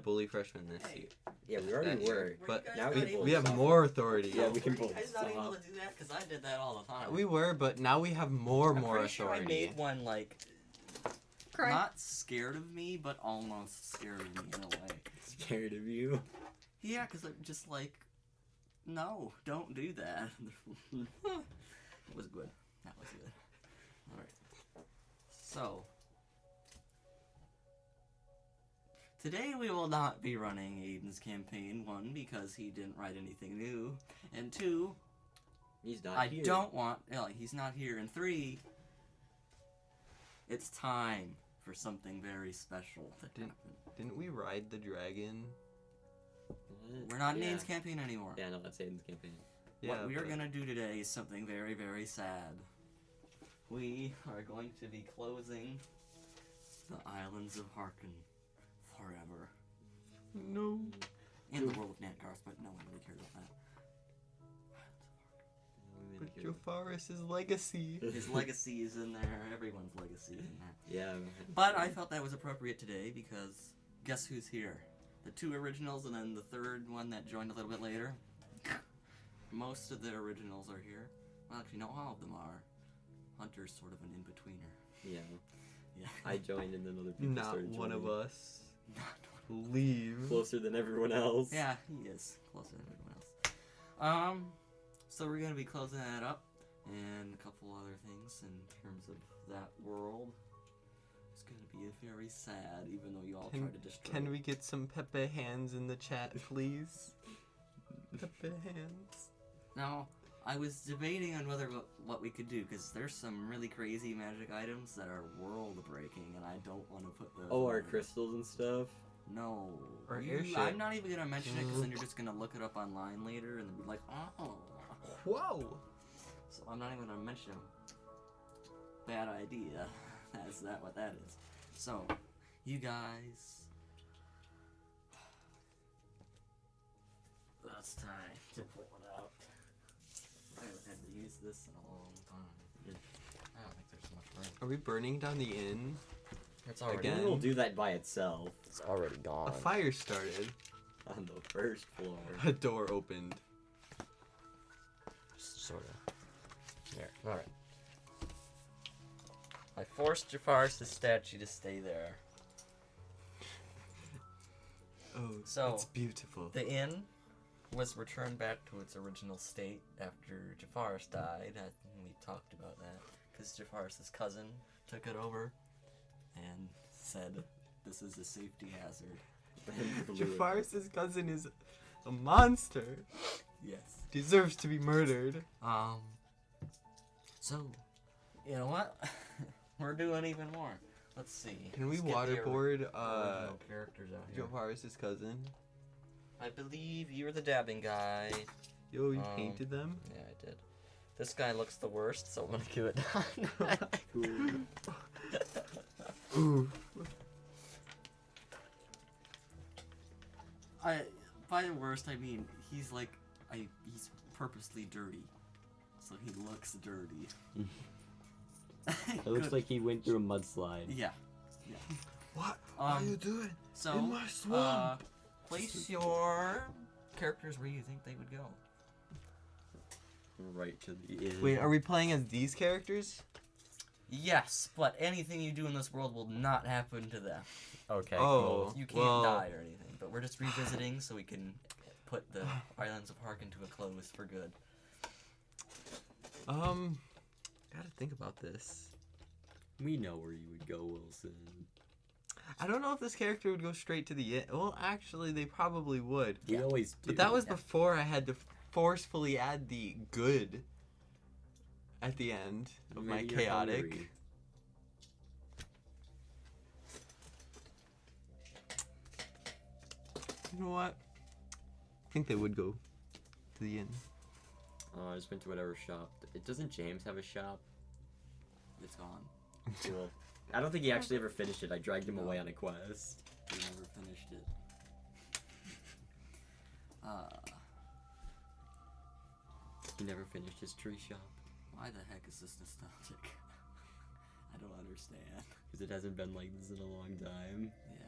bully freshmen this year. Yeah, we already were. But now we have more authority. Yeah, we can bully. You guys not able to do that because I did that all the time. We were, but now we have more pretty authority. sure I made one like Cry. not scared of me, but almost scared of me in a way. Scared of you. Yeah, because I'm just like, no, don't do that. It was good. That was good. All right. So. Today we will not be running Aiden's campaign, 1, because he didn't write anything new, and 2, He's not I here. don't want, he's not here, and 3, it's time for something very special to happen. Didn't we ride the dragon? We're not in Yeah. Aiden's campaign anymore. Yeah, no, that's Aiden's campaign. Yeah, What we are but- going to do today is something very, very sad. We are going to be closing the Islands of Harken forever. No. In the World of Nantgarth, but no one really cares about that. But Jafaris' legacy. His legacy is in there. Everyone's legacy is in there. Yeah. But I felt that was appropriate today because guess who's here? The 2 originals and then the 3rd one that joined a little bit later. Most of the originals are here. Well, actually, no, all of them are. Hunter's sort of an in-betweener. Yeah. Yeah. I joined and then other people Not started one of joining. us. Leave. Closer than everyone else. Yeah, he is closer than everyone else. So we're gonna be closing that up, and a couple other things in terms of that world. It's gonna be very sad, even though you all try to destroy. Can we get some Pepe hands in the chat, please? Pepe hands. Now, I was debating on whether what we could do, because there's some really crazy magic items that are world-breaking, and I don't want to put those. Oh, on our there. crystals and stuff. No. Or You- airship. I'm not even gonna mention it, because then you're just gonna look it up online later and be like, oh. Whoa. So I'm not even gonna mention them. Bad idea. That's that what that is. So, you guys. It's time to pull it out. I haven't had to use this in a long time. I don't think there's much room. Are we burning down the inn? It's Again? It'll do that by itself. It's already gone. A fire started. On the first floor. A door opened. Sort of. There. Alright. I forced Jafar's statue to stay there. Oh, So, it's beautiful. The inn was returned back to its original state after Jafaris died. We talked about that. Because Jafaris' cousin took it over and said, this is a safety hazard. Jafaris' cousin is a monster. Yes. Deserves to be murdered. So, you know what? We're doing even more. Let's see. Can we Let's get the waterboard original characters out here. Jafaris' cousin? I believe you're the dabbing guy. Yo, you painted them? Yeah, I did. This guy looks the worst, so I'm gonna give it down. Ooh. By the worst, I mean he's like, he's purposely dirty, so he looks dirty. It looks like he went through a mudslide. Yeah. What are you doing? So, in my swamp? Place your characters where you think they would go. Right to the end. Wait, are we playing as these characters? Yes, but anything you do in this world will not happen to them. Okay, Oh, You can't well, die or anything, but we're just revisiting so we can put the Islands of Harken to a close for good. Gotta think about this. We know where you would go, Wilson. I don't know if this character would go straight to the end. Well, actually, they probably would. We always do. But that was before I had to forcefully add the good at the end of my Maybe you're chaotic. hungry. You know what? I think they would go to the end. I just went to whatever shop. Doesn't James have a shop? It's gone. Cool. I don't think he actually ever finished it. I dragged him away on a quest. We never finished it. He never finished his tree shop. Why the heck is this nostalgic? I don't understand. Because it hasn't been like this in a long time. Yeah.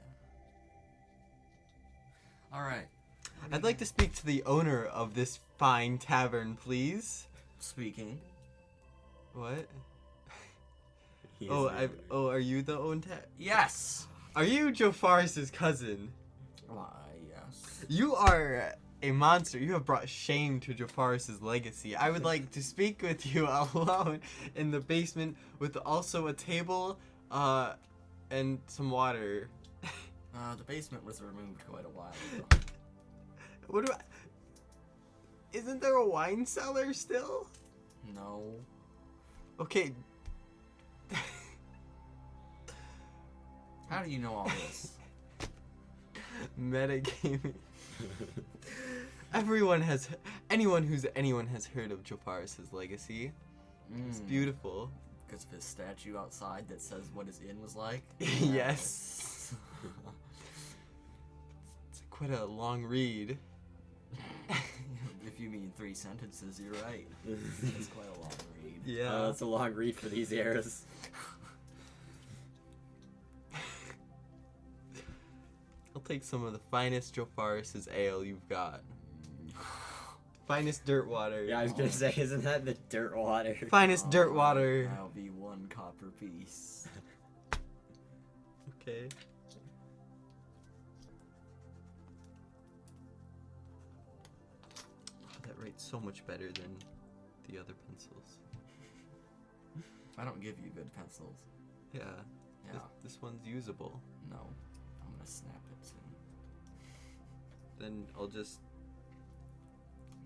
All right. I'd like to speak to the owner of this fine tavern, please. Speaking. What? He is Oh, the owner. are you the own Yes. Are you Joe Forrest's cousin? Why, yes. You are a monster. You have brought shame to Joe Forrest's legacy. I would like to speak with you alone in the basement with also a table, and some water. The basement was removed quite a while ago. What do I... Isn't there a wine cellar still? No. Okay. How do you know all this? Metagaming. Anyone has heard of Joe Forrest's legacy. It's beautiful. Because of his statue outside that says what his inn was like? Yes. It's quite a long read. If you mean 3 sentences, you're right. It's quite a long read. Yeah. That's a long read for these eras. I'll take some of the finest Joe Forrest's ale you've got. Finest dirt water. Yeah, I was gonna say, isn't that the dirt water? Finest dirt water. That'll be 1 copper piece. Okay. That rate's so much better than the other pencils. I don't give you good pencils. Yeah. Yeah. This one's usable. No. I'm gonna snap it soon. Then I'll just...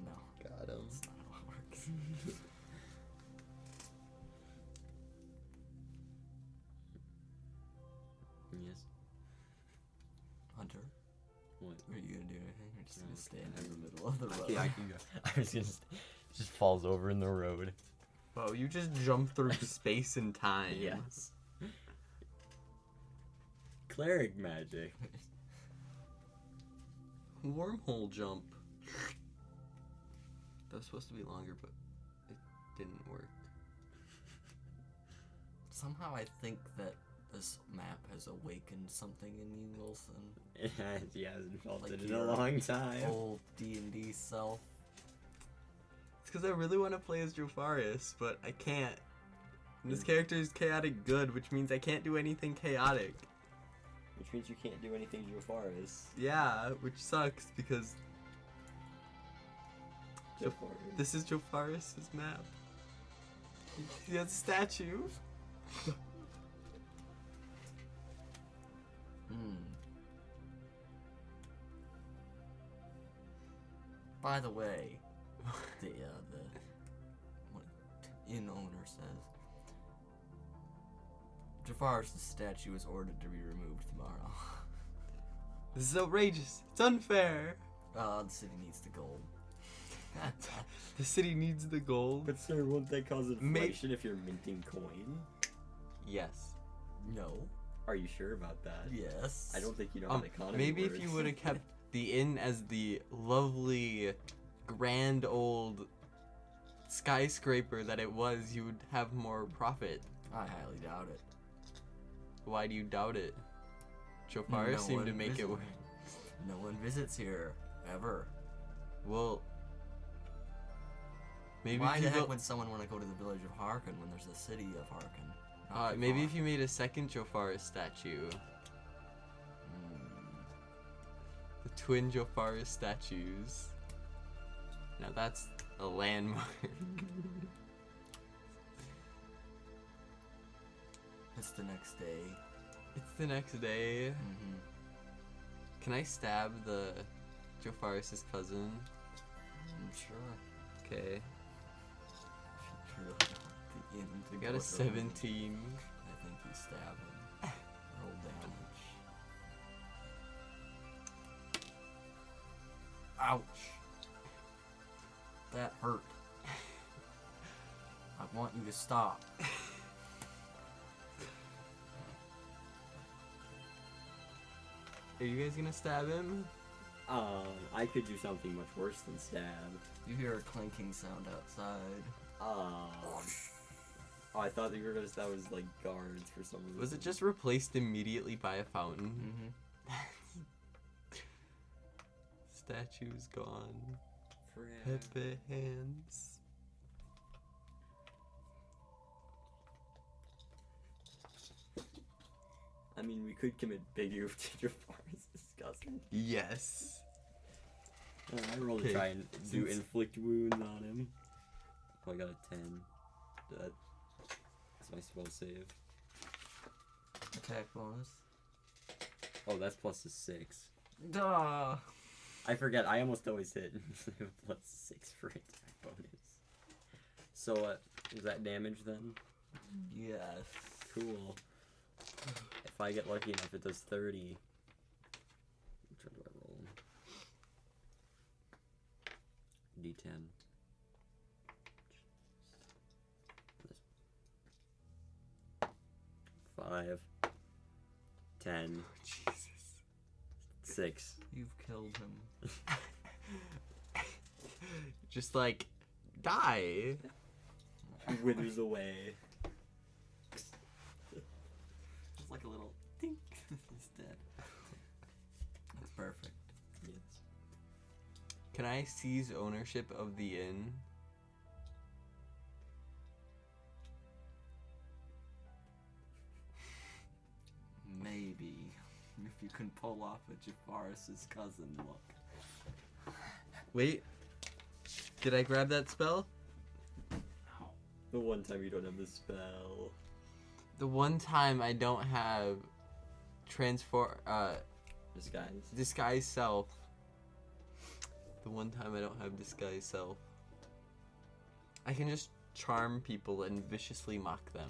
No. Got him. That's not how it works. Yes. Hunter, What? are you gonna do anything? Or just No, gonna stand okay. in the middle of the road? Yeah, I can go. I was gonna. Just falls over in the road. Wow, you just jump through space and time. Yes. Cleric magic. Wormhole jump. That was supposed to be longer, but it didn't work. Somehow I think that this map has awakened something in you, Wilson. It has. He hasn't felt Like it in your a long time. Old D&D self. It's because I really want to play as Joe Forrest, but I can't. And this character is chaotic good, which means I can't do anything chaotic. Which means you can't do anything Joe Forrest. Yeah, which sucks because Joe Forrest. this is Joe Forrest's map. He has a statue. By the way, the what inn owner says Jafar's statue is ordered to be removed tomorrow. This is outrageous. It's unfair. The city needs the gold. The city needs the gold. But sir, won't that cause inflation if you're minting coin? Yes. No. Are you sure about that? Yes. I don't think you know how the economy Maybe works. if you would have kept the inn as the lovely, grand old skyscraper that it was, you would have more profit. I highly doubt it. Why do you doubt it? Joe Forrest seemed to make it work. No one visits here ever. Well, maybe Why if the you heck built- would someone want to go to the village of Harken when there's a city of Harken? Not too maybe far. if you made a second Joe Forrest statue, the twin Joe Forrest statues. Now that's a landmark. It's the next day. It's the next day. Mm-hmm. Can I stab the Joe Forrest's cousin? Sure. Okay. If you really want the inn to I got go a to- 17. I think you stab him. Roll damage. Ouch. That hurt. I want you to stop. Are you guys gonna stab him? I could do something much worse than stab. You hear a clinking sound outside. Oh, I thought that you were gonna. That was like guards for some reason. Was it just replaced immediately by a fountain? Mm-hmm. statue's gone. Forever. Pepe hands. I mean, we could commit bigger to Jafar's disgusting. Yes. I rolled to Okay, try and do since- inflict wounds on him. Oh, I got a 10. That's my spell save. Attack bonus. Oh, that's plus a 6. Duh. I forget, I almost always hit. Plus 6 for attack bonus. So, is that damage then? Yes. Cool. If I get lucky enough, it does 30. Which one do I roll? D10. 5. 10. Jesus. 6. You've killed him. Just like, die. He withers away. Just like a little tink. He's dead. That's perfect. Yes. Can I seize ownership of the inn? Maybe. If you can pull off a Jafaris' cousin look. Wait. Did I grab that spell? The one time you don't have the spell. The one time I don't have Disguise. disguise self. The one time I don't have disguise self. I can just charm people and viciously mock them.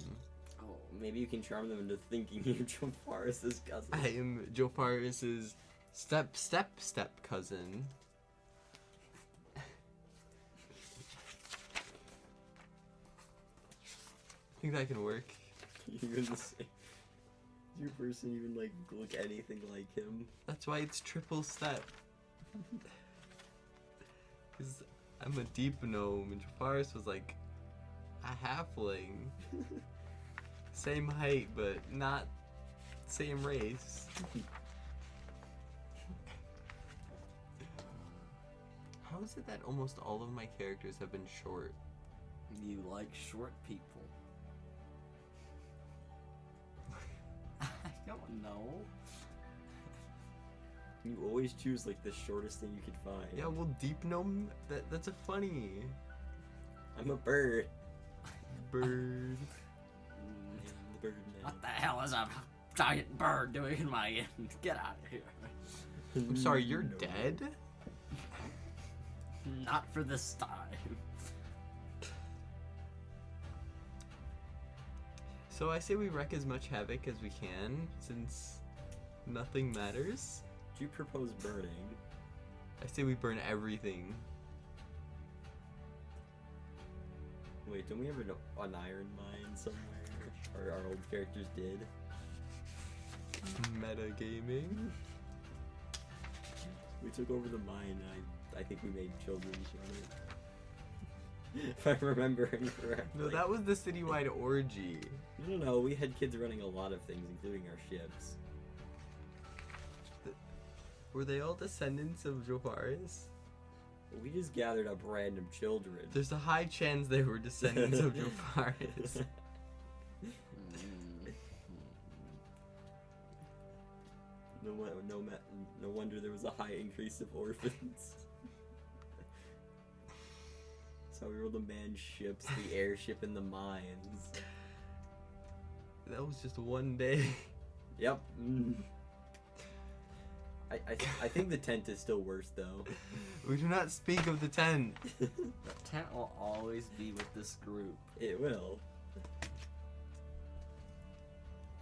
Oh, maybe you can charm them into thinking you're Jafaris' cousin. I am Jofaris's step cousin. I think that can work. Even the same. Does your person even like look anything like him? That's why it's triple step. Because I'm a deep gnome and Jafaris was like a halfling. Same height, but not same race. How is it that almost all of my characters have been short? You like short people. I don't know. You always choose like the shortest thing you could find. Yeah, well, deep gnome, that's a funny I'm a bird. bird. The bird man. What the hell is a giant bird doing in my inn? Get out of here. I'm sorry, you're No. dead? Not for this time. So I say we wreak as much havoc as we can, since nothing matters. Do you propose burning? I say we burn everything. Wait, don't we have an iron mine somewhere? Or our old characters did? Metagaming. We took over the mine and I think we made children from it. If I'm remembering correctly. No, that was the citywide orgy. No, we had kids running a lot of things, including our ships. Were they all descendants of Jofaris? We just gathered up random children. There's a high chance they were descendants of Jofaris. No wonder there was a high increase of orphans. So we were the manned ships, the airship, and the mines. That was just one day. Yep. I think the tent is still worse though. We do not speak of the tent. The tent will always be with this group. It will.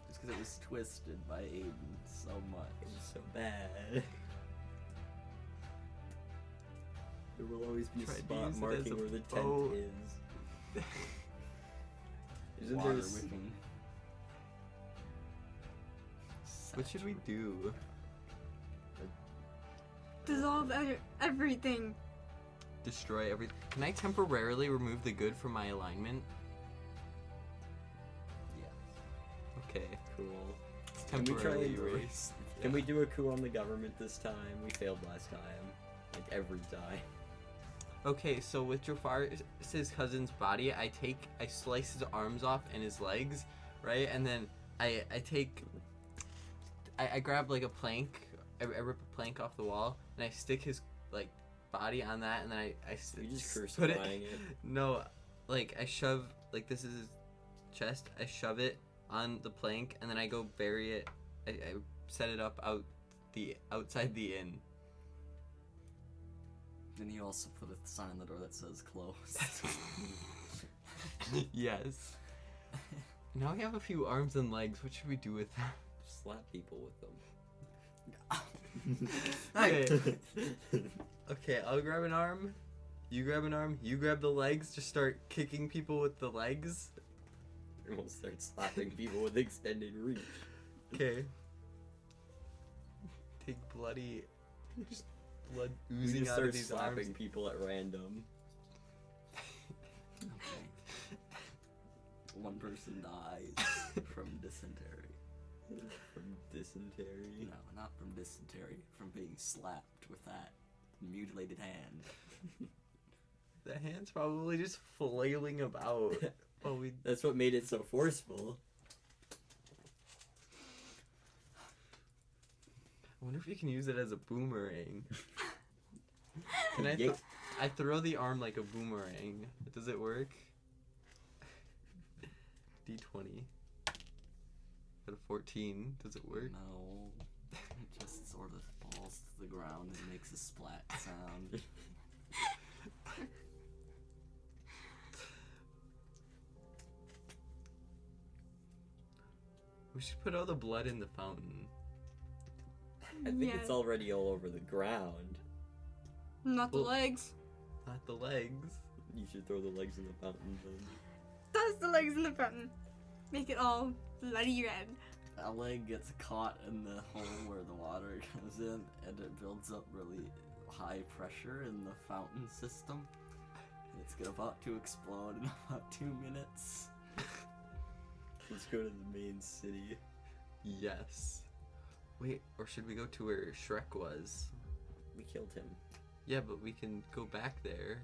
Just because it was twisted by Aiden so much. It's so bad. There will always be a Try to spot use it marking as a where the boat. tent is. Isn't Water there s- whipping. What should we do? Dissolve everything. Destroy everything. Can I temporarily remove the good from my alignment? Yeah. Okay. Cool. It's Can we try temporarily and erased. Can we do a coup on the government this time? We failed last time. Like every die. Okay, so with Jafar's cousin's body, I slice his arms off and his legs, right? And then I grab like a plank, I rip a plank off the wall, and I stick his like body on that, and then I You just put crucifying it. No, like I shove, like this is his chest, I shove it on the plank, and then I go bury it. I set it up outside the inn. Then you also put a sign on the door that says closed. Yes. Now we have a few arms and legs. What should we do with them? Slap people with them. Okay. Okay, I'll grab an arm. You grab an arm. You grab the legs. Just start kicking people with the legs. And we'll start slapping people with extended reach. Okay. Take bloody, just blood We oozing just out start of these slapping arms. people at random. Okay. One person dies from dysentery. From dysentery. No, not from dysentery. From being slapped with that mutilated hand. The hand's probably just flailing about. Oh, That's what made it so forceful. I wonder if you can use it as a boomerang. Can I? Yeah. I throw the arm like a boomerang. Does it work? D20. Got a 14. Does it work? No. It just sort of falls to the ground and makes a splat sound. We should put all the blood in the fountain. I think Yeah. it's already all over the ground. Not the Well- legs. Not the legs. You should throw the legs in the fountain then. That's the legs in the fountain. Make it all bloody red. A leg gets caught in the hole where the water comes in, and it builds up really high pressure in the fountain system. And it's about to explode in about 2 minutes. Let's go to the main city. Yes. Wait, or should we go to where Shrek was? We killed him. Yeah, but we can go back there.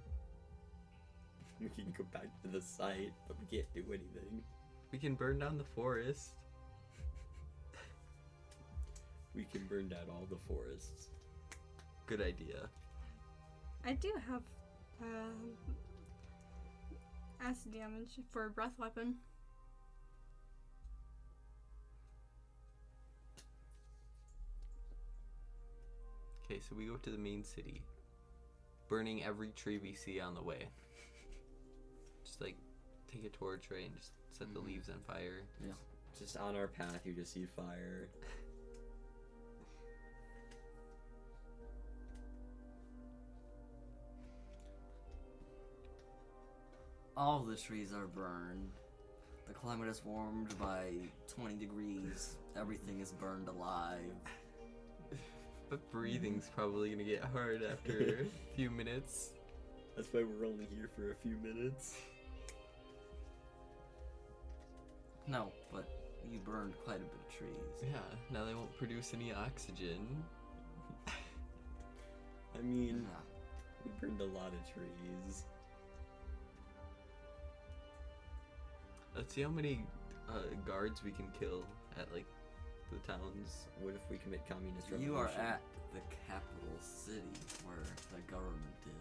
We can go back to the site, but we can't do anything. We can burn down the forest. We can burn down all the forests. Good idea. I do have acid damage for a breath weapon. Okay, so we go to the main city. Burning every tree we see on the way. Just like take a torch, right, and just set the leaves on fire. Just on our path, you just see fire. All the trees are burned. The climate is warmed by 20 degrees. Everything is burned alive. But breathing's probably gonna get hard after a few minutes. That's why we're only here for a few minutes. No, but you burned quite a bit of trees. Yeah, now they won't produce any oxygen. I mean, we burned a lot of trees. Let's see how many guards we can kill at like the towns. What if we commit communist revolution? You are at the capital city where the government is.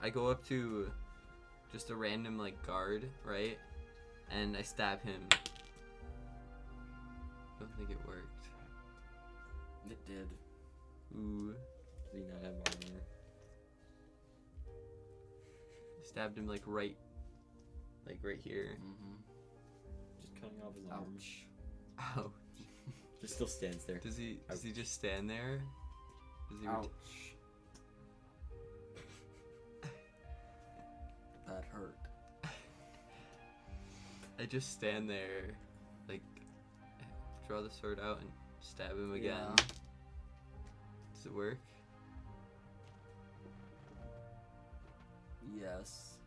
I go up to just a random like guard, right? And I stab him. Don't think it worked. It did. Ooh. Does he not have armor? Stabbed him like right here. Mm-hmm. Just cutting off his arm. Ouch. Ouch. Just still stands there. Does he just stand there? Does he Ouch. That hurt. I just stand there, like, draw the sword out and stab him again. Yeah. Does it work? Yes.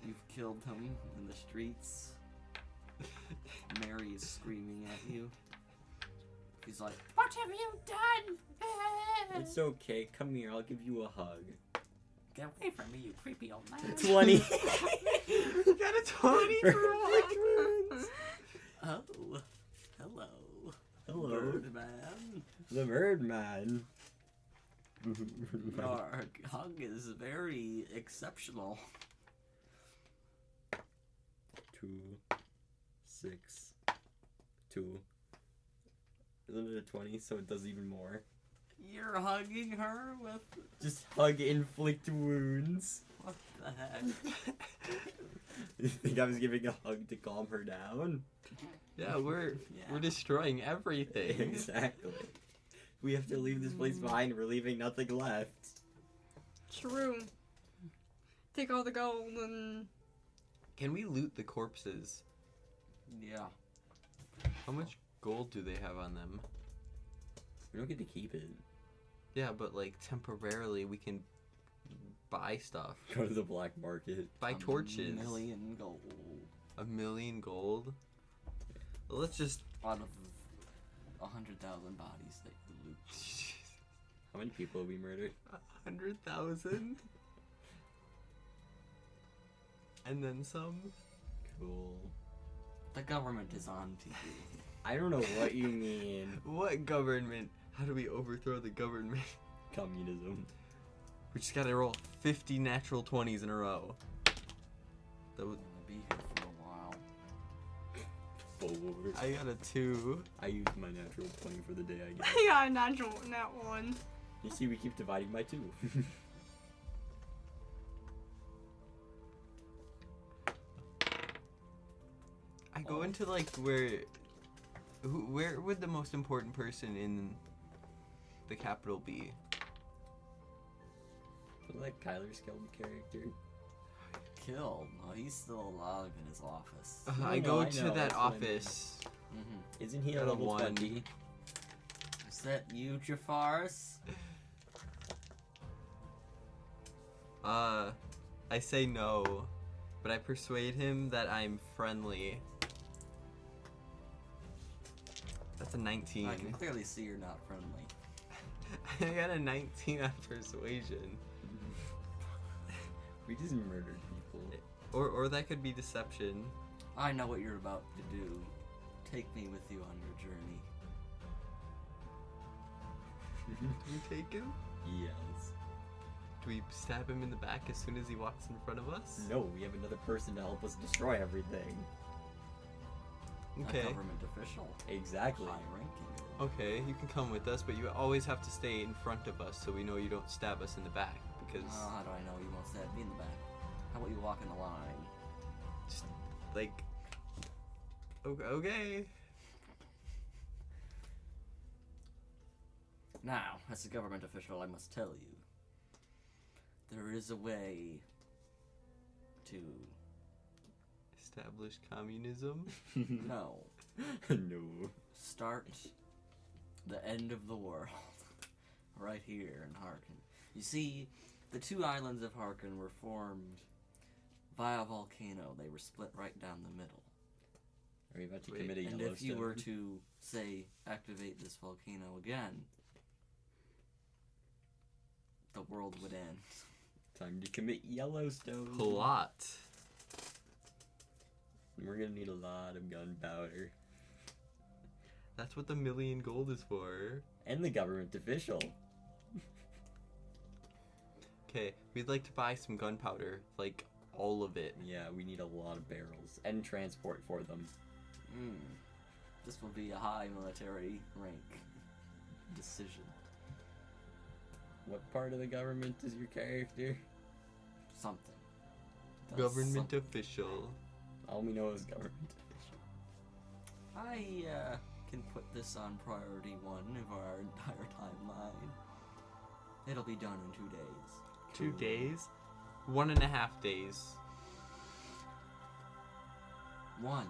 You've killed him in the streets. Mary is screaming at you. He's like, what have you done? It's okay. Come here. I'll give you a hug. Get away from me, you creepy old man. 20. You got a 20 for wounds. Oh, hello. Hello. Birdman. The Birdman. Your hug is very exceptional. 2, 6, 2. Isn't it a 20? So it does even more. You're hugging her with... Just hug, inflict wounds. What the heck? You think I was giving a hug to calm her down? Yeah, we're destroying everything. Exactly. We have to leave this place behind. We're leaving nothing left. True. Take all the gold and... Can we loot the corpses? Yeah. How much gold do they have on them? We don't get to keep it. Yeah, but like temporarily we can buy stuff. Go to the black market. Buy torches. $1 million gold. 1 million gold? Well, let's just... Out of 100,000 bodies that you loot. How many people have we murdered? 100,000? And then some? Cool. The government is on TV. I don't know what you mean. What government? How do we overthrow the government? Communism. We just gotta roll 50 natural 20s in a row. That would... I'm gonna be here for a while. 4. I got a 2. I used my natural 20 for the day, I guess. I got a natural nat 1. You see, we keep dividing by 2. I go into like where would the most important person in the capital be? Wasn't that Kyler's killed character? Killed? No, he's still alive in his office. I No, go I to know, that that's what I mean. office. Mm-hmm. Isn't he a Got a level 1. 20? Is that you, Jafaris? I say no, but I persuade him that I'm friendly. That's a 19. I can clearly see you're not friendly. I got a 19 on persuasion. We just murdered people. Or that could be deception. I know what you're about to do. Take me with you on your journey. Do we take him? Yes. Do we stab him in the back as soon as he walks in front of us? No, we have another person to help us destroy everything. A Okay. government official. Exactly. High ranking. Okay, you can come with us, but you always have to stay in front of us so we know you don't stab us in the back. Because, How do I know you won't stab me in the back? How about you walk in the line? just, like... Okay. Now, as a government official, I must tell you. There is a way to... Establish communism? No. No. Start the end of the world. Right here in Harken. You see, the 2 islands of Harken were formed via a volcano. They were split right down the middle. Are we about to Wait, commit a And Yellowstone? if you were to, say, activate this volcano again, the world would end. Time to commit Yellowstone. Plot. We're gonna need a lot of gunpowder. That's what the 1 million gold is for. And the government official. Okay, we'd like to buy some gunpowder. Like, all of it. Yeah, we need a lot of barrels. And transport for them. This will be a high military rank decision. What part of the government is your character? Something. Does Government something. official. All we know is government official. I can put this on priority 1 of our entire timeline. It'll be done in 2 days. 2 days? 1.5 days. 1.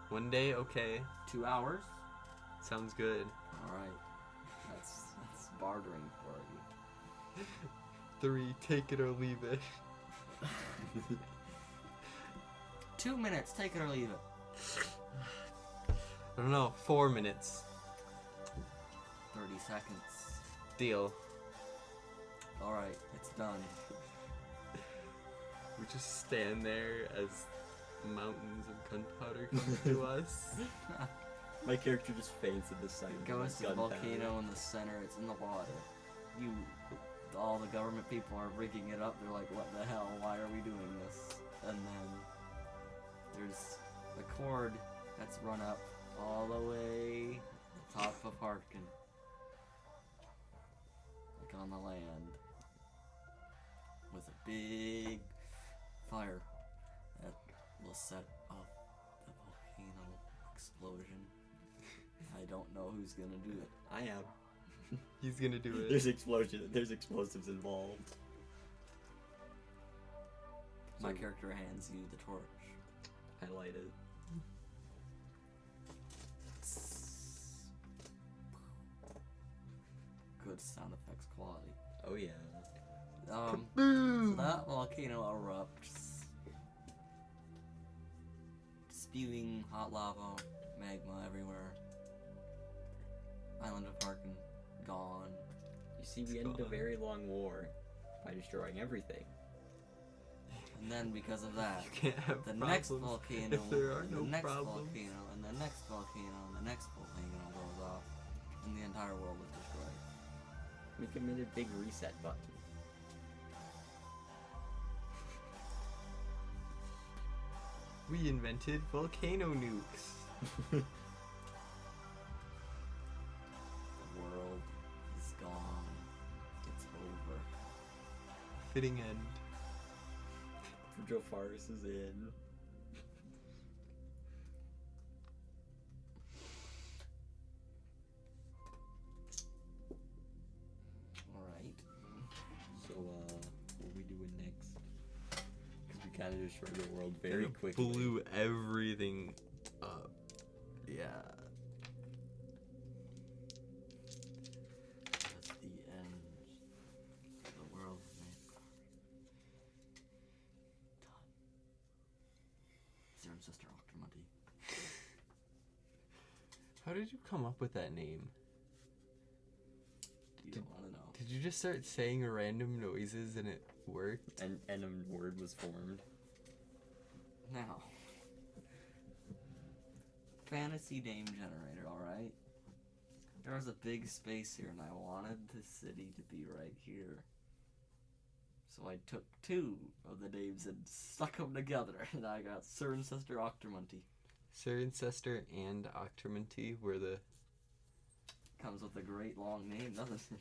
1 day? Okay. 2 hours? Sounds good. Alright. That's bartering for you. 3, take it or leave it. 2 minutes, take it or leave it. I don't know, 4 minutes. 30 seconds. Deal. Alright, it's done. We just stand there as mountains of gunpowder come to us. My character just faints at the sight of Goes to the gunpowder. volcano in the center, it's in the water. All the government people are rigging it up, they're like, what the hell, why are we doing this? And then there's the cord that's run up all the way to the top of Harken. Like on the land. With a big fire that will set off the volcano explosion. I don't know who's gonna do it. I am. He's gonna do it. There's explosives involved. My So- character hands you the torch. I light it. Good sound effects quality. Oh yeah. So Boom! that volcano erupts, spewing hot lava, magma everywhere. Island of Harken gone. You see, we ended a very long war by destroying everything. And then because of that, You can't have the problems next volcano, if there are and no the next problems. volcano, and the next volcano, and the next volcano goes off, and the entire world is destroyed. We committed big reset button. We invented volcano nukes. The world is gone. It's over. Fitting end. Joe Faris is in. Alright. So, what are we doing next? Because we kind of destroyed the world very It quickly. Blew everything up. Yeah. That's the end of the World of Nantgarth. Done. Zero and Sister Octomonty. How did you come up with that name? You don't want to know. Did you just start saying random noises and it worked? And a word was formed. Now. Fantasy name generator, alright? There was a big space here and I wanted the city to be right here. So I took two of the names and stuck them together and I got Sir and Sister Octomonty. Cirencester and Octomonty were the... Comes with a great long name, doesn't it?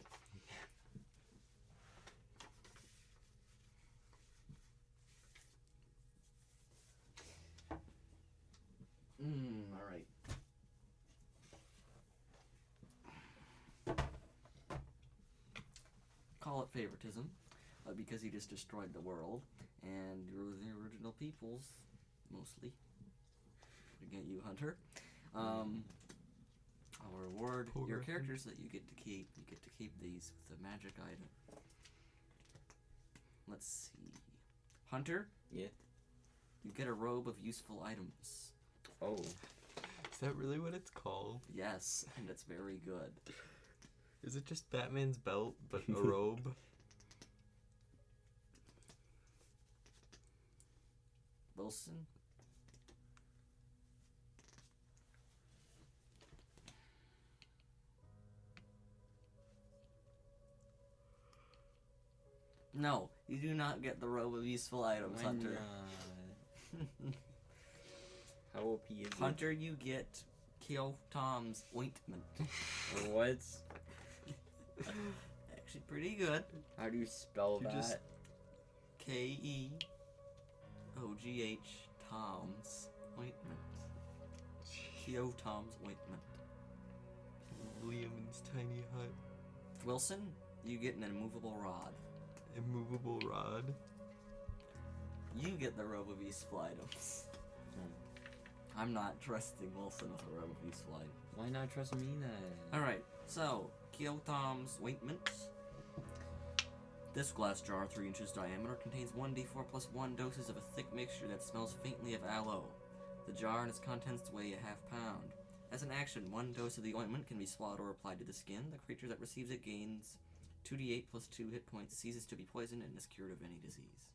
Alright. Call it favoritism, because he just destroyed the world, and you're the original peoples, mostly. Again, you, Hunter. I'll reward Poor your Griffin. characters that you get to keep. You get to keep these with a magic item. Let's see. Hunter, Yeah. you get a robe of useful items. Oh. Is that really what it's called? Yes, and it's very good. Is it just Batman's belt, but a robe? Wilson? No, you do not get the robe of useful items, Why Hunter. not? How OP is it? Hunter, you get Kill Tom's ointment. What? Actually, pretty good. How do you spell You that? just- Keogh Tom's ointment. Keogh Tom's ointment. Liam in his tiny hut. Wilson, you get an immovable rod. Immovable rod. You get the robe of useful items. I'm not trusting Wilson with a robe of useful items. Why not trust me then? Alright, so, Keogh Tom's ointment. This glass jar, 3 inches diameter, contains 1d4 plus 1 doses of a thick mixture that smells faintly of aloe. The jar and its contents weigh a half pound. As an action, 1 dose of the ointment can be swallowed or applied to the skin. The creature that receives it gains 2d8 plus 2 hit points, ceases to be poisoned, and is cured of any disease.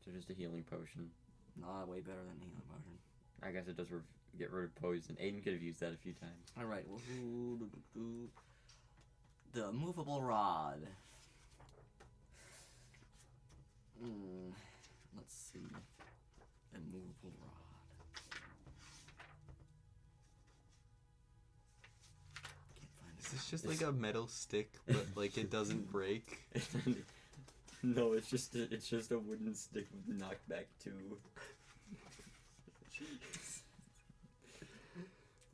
So just a healing potion. Nah, way better than healing potion. I guess it does get rid of poison. Aiden could have used that a few times. Alright, well, the movable rod. Let's see. A movable rod. Can't find it. Is this just like a metal stick, but like it doesn't break? No, it's just a wooden stick with knockback 2.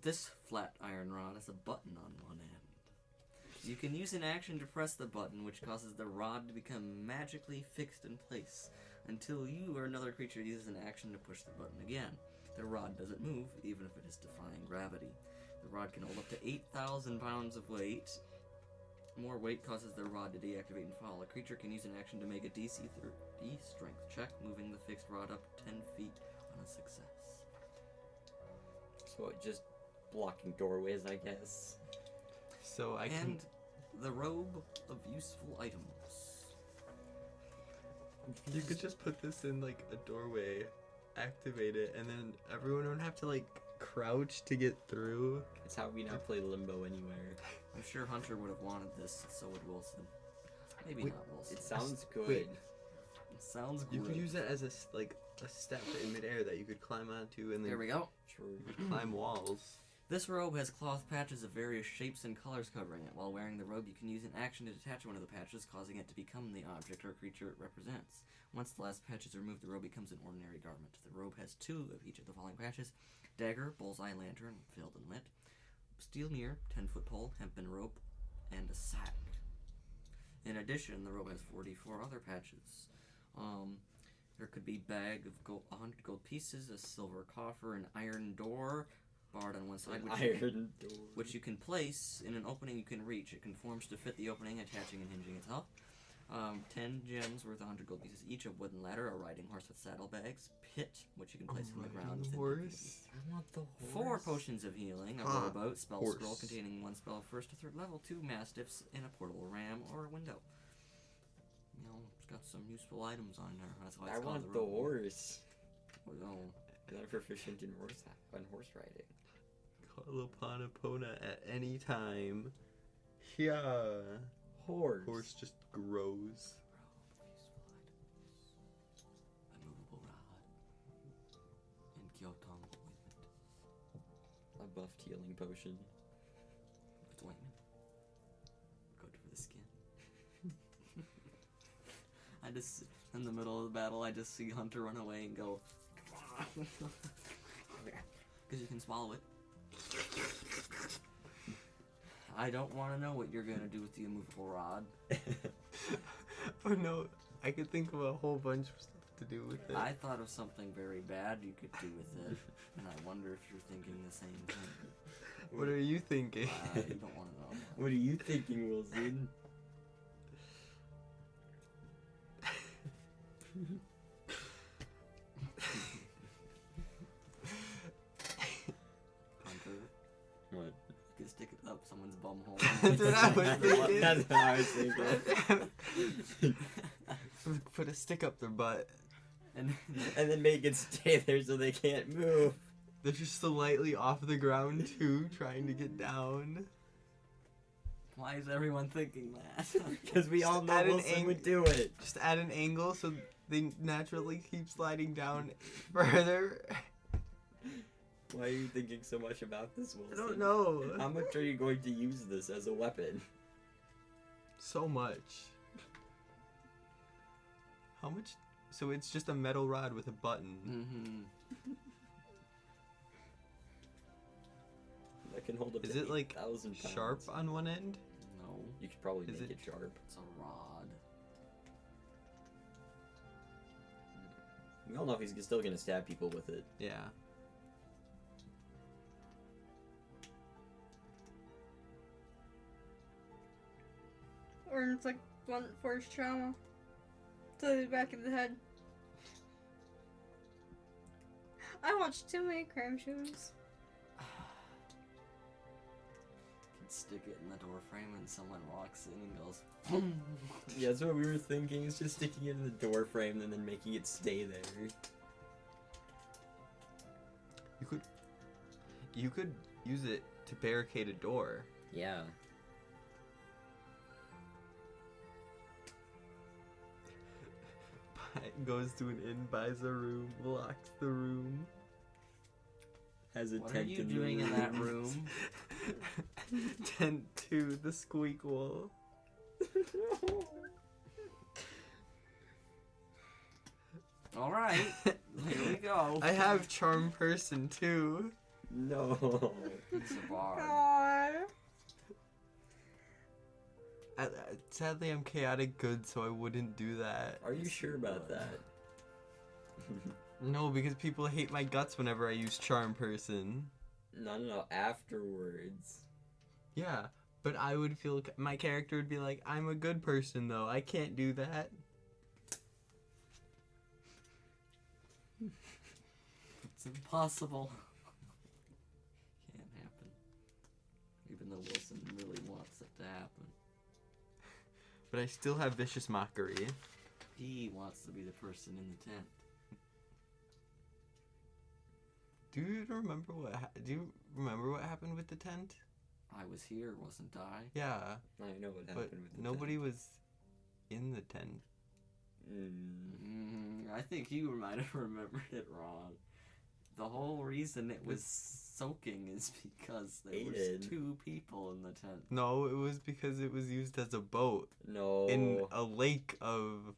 This flat iron rod has a button on one end. You can use an action to press the button, which causes the rod to become magically fixed in place until you or another creature uses an action to push the button again. The rod doesn't move, even if it is defying gravity. The rod can hold up to 8,000 pounds of weight. More weight causes the rod to deactivate and fall. A creature can use an action to make a DC 30 strength check, moving the fixed rod up 10 feet on a success. So just blocking doorways, I guess. So I can. And the robe of useful items. You could just put this in like a doorway, activate it, and then everyone would have to like crouch to get through. It's how we now play Limbo Anywhere. I'm sure Hunter would have wanted this, so would Wilson. Maybe Wait, not Wilson. It sounds good. Wait. It sounds good. You could use it as a step in midair that you could climb onto, and then There we go. True. climb walls. This robe has cloth patches of various shapes and colors covering it. While wearing the robe, you can use an action to detach one of the patches, causing it to become the object or creature it represents. Once the last patch is removed, the robe becomes an ordinary garment. The robe has 2 of each of the following patches: dagger, bullseye lantern, filled and lit, steel mirror, 10-foot pole, hempen rope, and a sack. In addition, the robe has 44 other patches. There could be bag of 100 gold pieces, a silver coffer, an iron door, barred on one side, which you can place in an opening you can reach. It conforms to fit the opening, attaching and hinging itself. 10 gems worth 100 gold pieces each, a wooden ladder, a riding horse with saddlebags, pit, which you can place on the ground. Within Horse. I want the 4 potions of healing, a rowboat, spell Horse. scroll containing 1 spell 1st to 3rd level, 2 mastiffs, and a portable ram or a window. You know, it's got some useful items on there. That's why it's I called want the the robe. horse. Well, And I'm proficient in horse riding. Call upon Epona at any time. Yeah. Horse. Horse just grows. a movable rod, and Kyotong ointment. A buffed healing potion. It's ointment. Good for the skin. I just, in the middle of the battle, I just see Hunter run away and go, because you can swallow it. I don't want to know what you're going to do with the immovable rod. Oh no, I could think of a whole bunch of stuff to do with it. I thought of something very bad you could do with it, and I wonder if you're thinking the same thing. What are you thinking? You don't want to know. What are you thinking, Wilson? Hunter, What? you can stick it up someone's bum hole. That's what I was thinking. That's what I was thinking. Put a stick up their butt. And And then make it stay there so they can't move. They're just slightly off the ground too, trying to get down. why is everyone thinking that? Because we all know add an Wilson would do it. Just add an angle so they naturally keep sliding down further. Why are you thinking so much about this, Wilson? I don't know. How much are you going to use this as a weapon? So much. How much? So it's just a metal rod with a button. Mm-hmm. That can hold up Is to it like 8,000 pounds. sharp on one end? No, You could probably Is make it- it sharp. it's a rod. We all know he's still gonna stab people with it. Yeah. Or it's like blunt force trauma to the back of the head. I watched too many crime shows. stick it in the door frame and someone walks in and goes, Yeah, that's what we were thinking. Is just sticking it in the door frame and then making it stay there. You could use it to barricade a door. Yeah. Goes to an inn, buys a room, locks the room. Has a what are tent you in the doing in that room? Tent to the squeak wall. Alright, here we go. I have charm person too. No. It's a bar. Aww. Sadly, I'm chaotic good, so I wouldn't do that. Are you sure about that? No, because people hate my guts whenever I use charm person. No. Afterwards. Yeah, but I would feel my character would be like, I'm a good person though. I can't do that. It's impossible. Can't happen. Even though Wilson really wants it to happen. But I still have vicious mockery. He wants to be the person in the tent. Do you remember what happened with the tent? I was here, wasn't I? Yeah, I know what but happened with the nobody tent. was in the tent. I think you might have remembered it wrong. The whole reason it was soaking is because there was Aiden. 2 people in the tent. No, it was because it was used as a boat No. in a lake of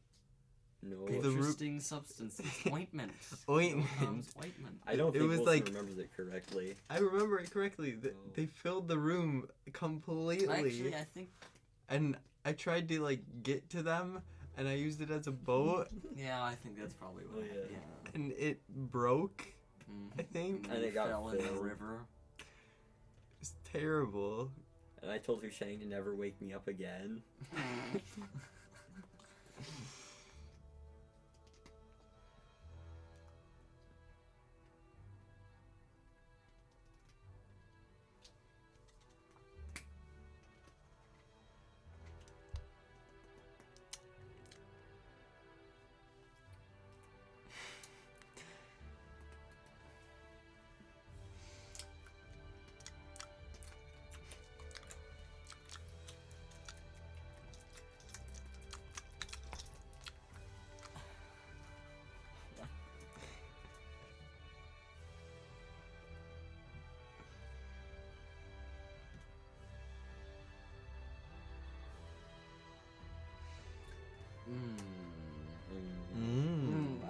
No. The Interesting substance. It's ointment. Ointment. Mom's ointment. I don't It think was Wilson like- remembers it correctly. I remember it correctly. No. They filled the room completely, Actually, I think, and I tried to like get to them, and I used it as a boat, yeah, I think that's probably what Oh, yeah. happened. Yeah. and it broke. Mhm. I think And And it it got fell in the filled. river. it's terrible. And I told her Shang to never wake me up again.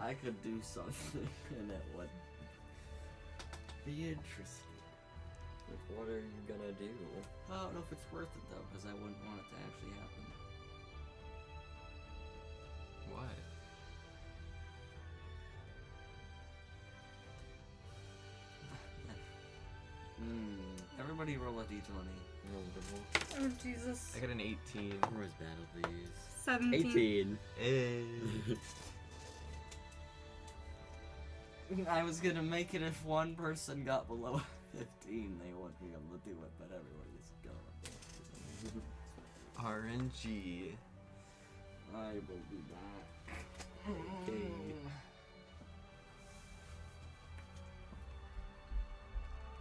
I could do something and it would be interesting. Like, what are you gonna do? I don't know if it's worth it though, because I wouldn't want it to actually happen. What? Everybody roll a d20. Oh, Jesus. I got an 18. Where's battle these? 17. 18. Hey. I was gonna make it if one person got below 15, they wouldn't be able to do it, but everybody's gonna. RNG. I will be back. Okay.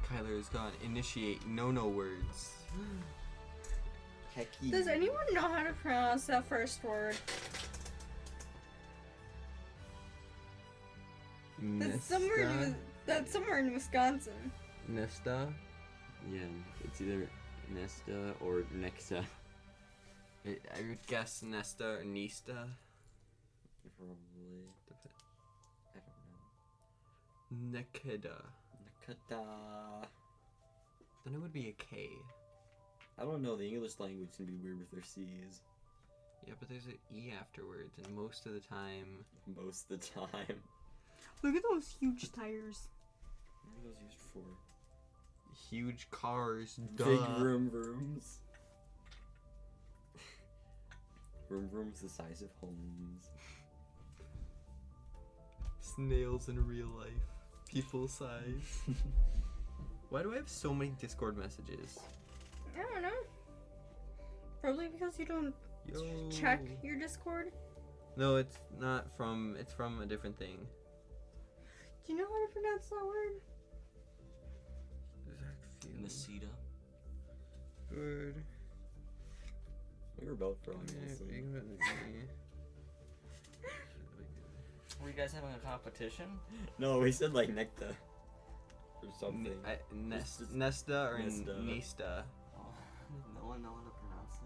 Kyler is gone. Initiate no words. Hecky. Does anyone know how to pronounce that first word? That's somewhere in Wisconsin. Nesta. Yeah, it's either Nesta or Nexa. I would guess Nesta or Nista. Probably. I don't know. Nekeda. Nakata. Then it would be a K. I don't know, the English language can be weird with their C's. Yeah, but there's an E afterwards, and most of the time. Most of the time. Look at those huge tires. What are those used for? Huge cars. Duh. Big vroom vrooms. Vroom vrooms the size of homes. Snails in real life. People size. Why do I have so many Discord messages? I don't know. Probably because you don't Yo. check your Discord. No, it's not from. It's from a different thing. Do you know how to pronounce that word? Nisita. Good. We were both from. Were you guys having a competition? No, we said like Necta. Or something. Nesta or Nesta. Nista. Oh, no one know how to pronounce it.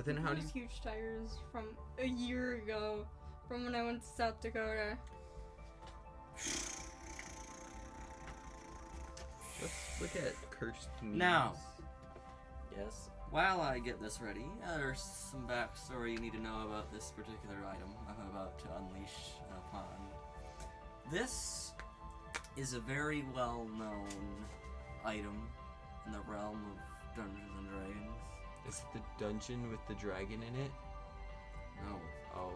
Then how do you? Those huge tires from a year ago, from when I went to South Dakota. Let's look at cursed memes. Now. Yes. While I get this ready, there's some backstory you need to know about this particular item I'm about to unleash upon. This is a very well-known item in the realm of Dungeons and Dragons. Is it the dungeon with the dragon in it? No. Oh,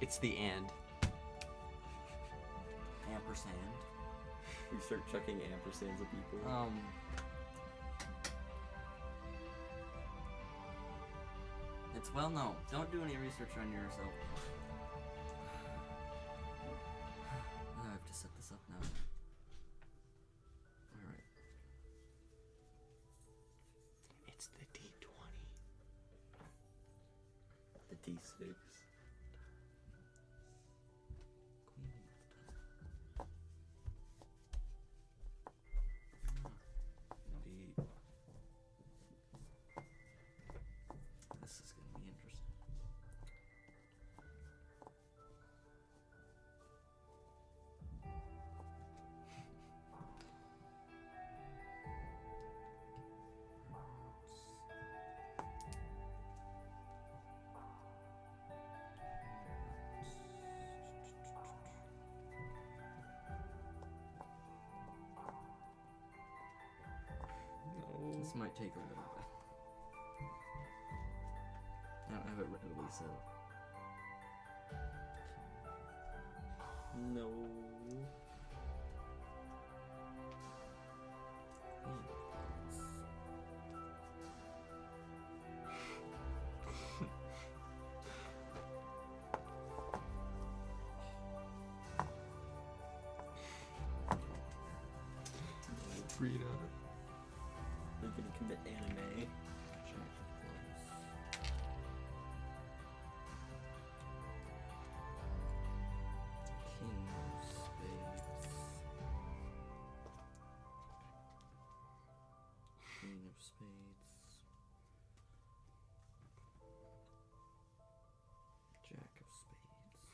it's the and. Ampersand. We start chucking ampersands at people. It's well known. Don't do any research on yourself. I have to set this up now. Alright. It's the D20. The D6. This is gonna be interesting. No. This might take a little bit. I don't have it readily set up. No. Frida. We're gonna commit anime. King of Spades. Queen of Spades. Jack of Spades.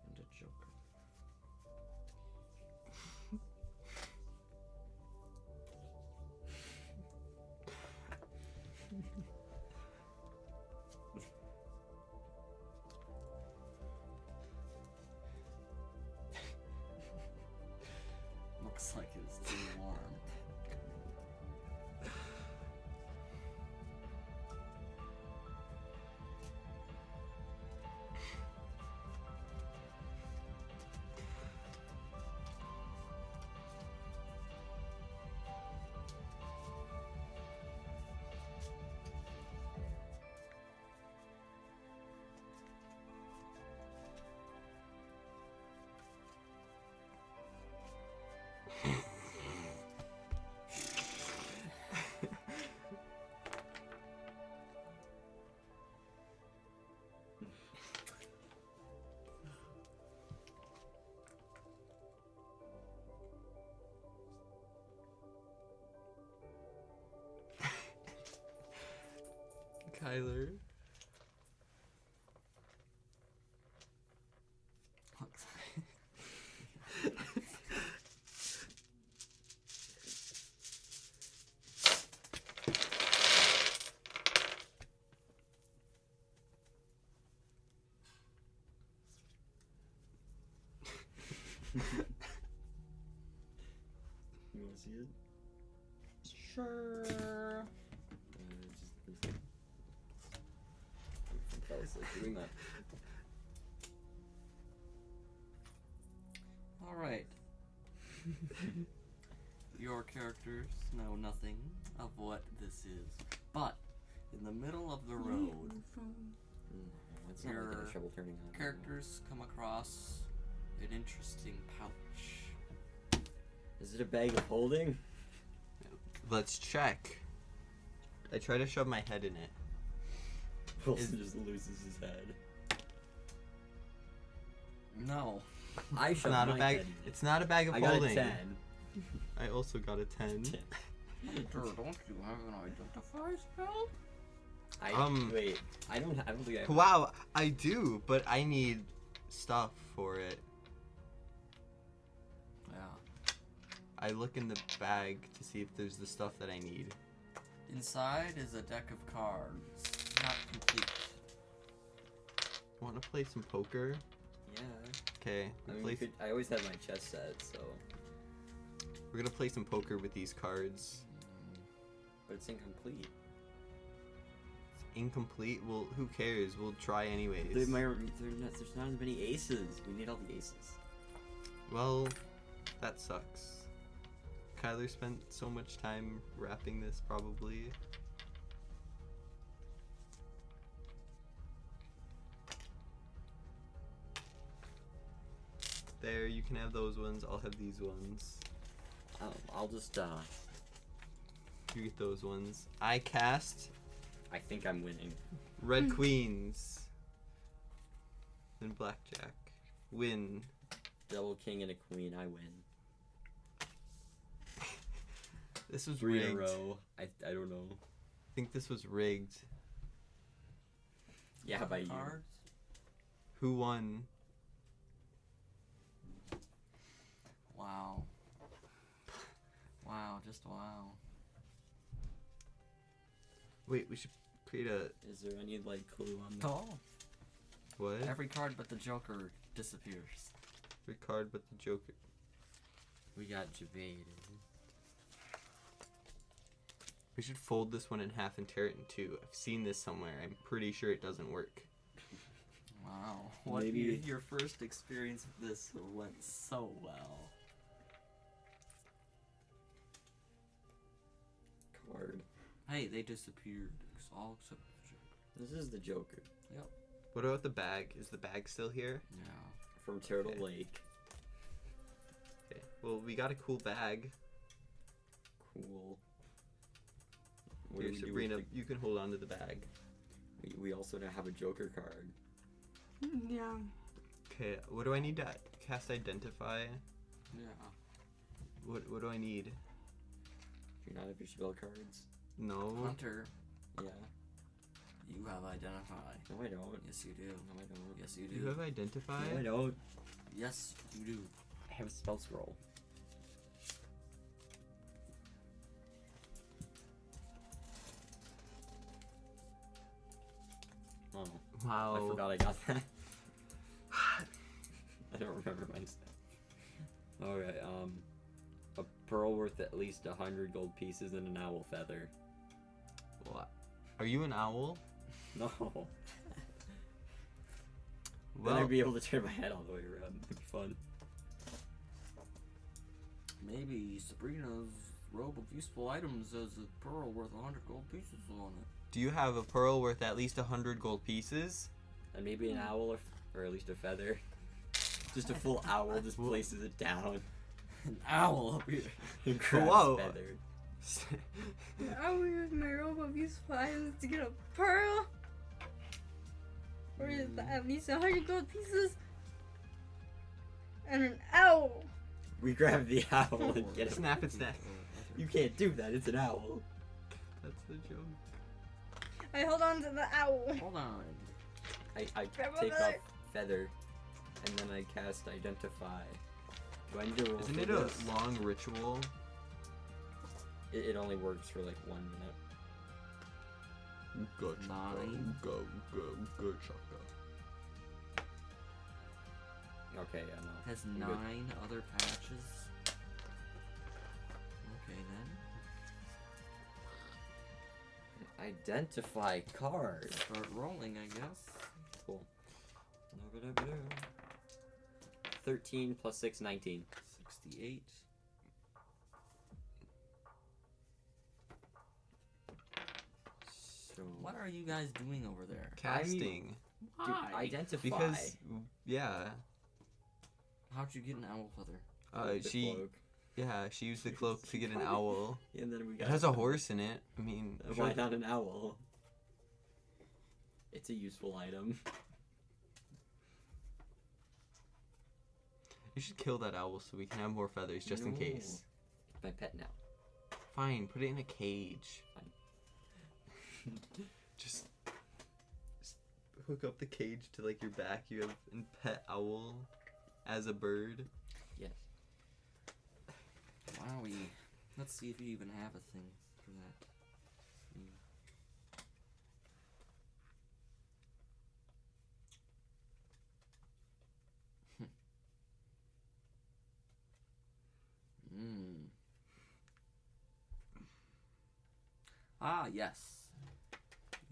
And a Joker. Looks like it's too warm. Kyler. Looks You wanna see it? Sure. I was like doing that. Alright. your characters know nothing of what this is, but in the middle of the road, That's not like Your any trouble turning on. characters come across an interesting pouch. Is it a bag of holding? Let's check. I try to shove my head in it. Wilson just loses his head. No. I It's shoved not a my bag. head in it. It's not a bag of I got holding. a 10. I also got a 10. Don't you have an identify spell? Wait. I don't think I have. Wow, I do, but I need stuff for it. Yeah. I look in the bag to see if there's the stuff that I need. Inside is a deck of cards. Not complete. Want to play some poker? Yeah. Okay, I mean, I always have my chess set, so. we're gonna play some poker with these cards. But it's incomplete. Incomplete? Well, who cares? We'll try anyways. There's not as many aces. We need all the aces. Well, that sucks. Kyler spent so much time wrapping this, probably. There, you can have those ones. I'll have these ones. I'll just, You get those ones. I cast I think I'm winning. red queens. Then blackjack. Win. Double king and a queen, I win. This was 3 in a rigged. row. I don't know. I think this was rigged. Yeah, how about you? Cards? Who won? Wow. Wow, just wow. Wait, we should create a Is there any, like, clue on that? Oh. what? Every card but the Joker disappears. Every card but the Joker. We got Javaid. We should fold this one in half and tear it in two. I've seen this somewhere. I'm pretty sure it doesn't work. Wow. What Maybe- your first experience with this went so well. Card. Hey, they disappeared. All except the Joker. This is the Joker. What about the bag? Is the bag still here? Yeah. From Turtle Okay. Lake. Okay. Well, we got a cool bag. Cool. What Here, do we do Sabrina, with you can hold on to the bag. we also now have a Joker card. Yeah. Okay, what do I need to cast Identify? Yeah. What do I need? Do you not have your spell cards? No. Hunter, Yeah. you have Identify. No, I don't. Yes, you do. No, I don't. Yes, you You do. have Identify? No, I don't. Yes, you do. I have a spell scroll. Oh, Wow. I forgot I got that. I don't remember my stuff. Okay, a pearl worth at least 100 gold pieces and an owl feather. What? Are you an owl? No. Then Well, I'd be able to turn my head all the way around. It'd be fun. Maybe Sabrina's robe of useful items has a pearl worth 100 gold pieces on it. do you have a pearl worth at least 100 gold pieces? And maybe an owl or at least a feather. Just a full owl just places it down. An owl up here. And grabs Whoa. feather. I will use my robe of useful items to get a pearl. Or is that at least 100 gold pieces? And an owl. We grab the owl and get it. Snap its neck. You can't do that, it's an owl. That's the joke. I hold on to the owl. Hold on. I Grab a take off feather. feather and then I cast Identify. Do I need to roll Isn't for it a this? long ritual? It only works for like 1 minute. Go, Nine. go, chaka. Okay, yeah, no. Has I'm 9 good. other patches. Okay then. Identify card. Start rolling, I guess. Cool. 13 plus 6, 19. 68. So What are you guys doing over there? Casting. Dude, identify. Because, yeah. How'd you get an owl feather? The cloak. She used the cloak to get an owl. And then we It got has a horse in it. I mean, Why not an owl? It's a useful item. You should kill that owl so we can have more feathers just in No. case. It's my pet now. Fine, put it in a cage. Fine. Just hook up the cage to like your back. You have a pet owl as a bird. Yes. Wowie. Let's see if you even have a thing for that. Ah, yes.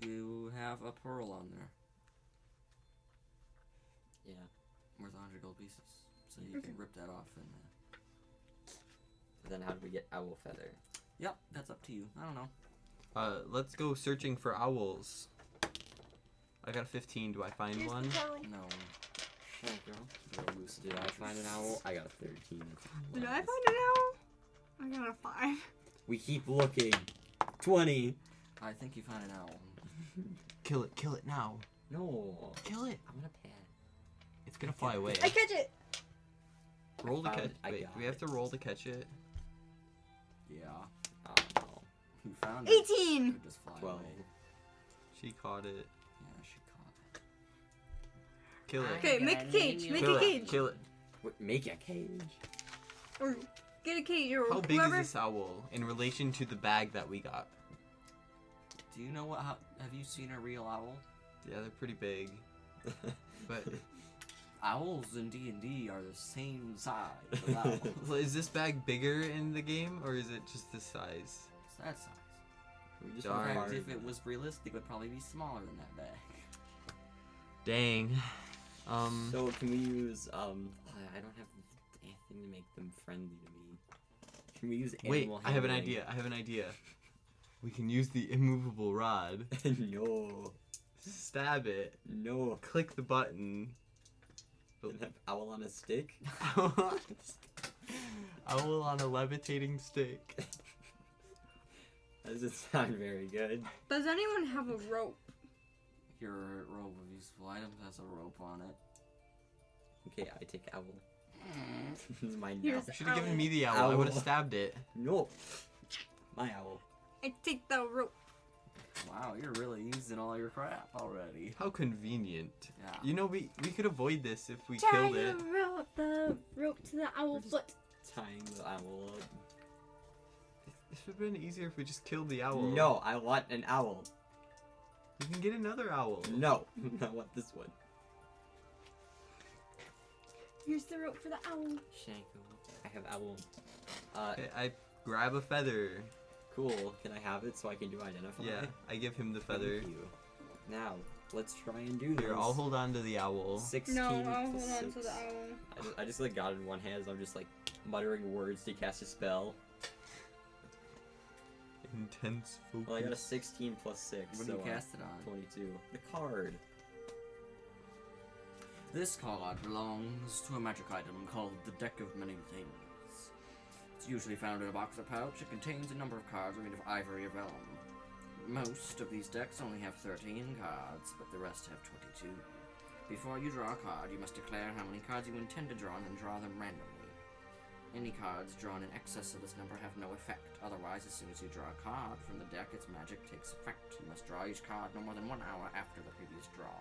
You have a pearl on there. Yeah. Worth 100 gold pieces. So you can rip that off and... Then how do we get owl feather? Yep, that's up to you. I don't know. Let's go searching for owls. I got a 15. Do I find Here's one? the pearl. No. Did I find an owl? I got a 13. Did I find an owl? I got a 5. We keep looking. 20. I think you found an owl. Kill it now. No. Kill it. I'm gonna pan. It's gonna fly away. I catch it. Roll to found catch. it. I Wait, got do we have it. to roll to catch it? Yeah. Oh no. You found it. 18. Could just fly 12. away. She caught it. Yeah, she caught it. Kill it. Okay, make a cage. Make Kill a it. cage. Kill it. Wait, make a cage. Or get a cage. Or How big is whoever. this owl in relation to the bag that we got? Do you know what? Have you seen a real owl? Yeah, they're pretty big. But Owls in D&D are the same size as owls. well, is this bag bigger in the game, or is it just this size? It's that size. We just Darn. In fact, required- if it was realistic, it would probably be smaller than that bag. Dang. So can we use I don't have anything to make them friendly to me. Can we use Wait, animal I have an handling? idea. We can use the immovable rod, No. stab it, No. click the button. Doesn't have owl on a stick? Owl on a levitating stick. That doesn't sound very good. Does anyone have a rope? Your robe of useful items has a rope on it. Okay, I take owl. This is mine now. Here's- You should have given me the owl. I would have Owl. stabbed it. No. My owl. I take the rope. Wow, you're really using all your crap already. How convenient. Yeah. You know, we could avoid this if we Tie killed it. the rope to the owl just- foot. Tying the owl up. This would have been easier if we just killed the owl. No, I want an owl. You can get another owl. No, I want this one. Here's the rope for the owl. Shanko. I have owl. Okay, I grab a feather. Cool. Can I have it so I can do identify? Yeah, I give him the feather. Thank you. Now, let's try and do this. Here, I'll hold on to the owl. 16 No, I'll to hold on 6. to the owl. I just like got it in one hand, so I'm just like muttering words to cast a spell. Intense focus. Well, I got a 16 plus 6, When so do you cast it on? 22. The card. This card belongs to a magic item called the Deck of Many Things. It's usually found in a box or pouch. It contains a number of cards made of ivory or vellum. Most of these decks only have 13 cards, but the rest have 22. Before you draw a card, you must declare how many cards you intend to draw and then draw them randomly. Any cards drawn in excess of this number have no effect. Otherwise, as soon as you draw a card from the deck, its magic takes effect. You must draw each card no more than 1 hour after the previous draw.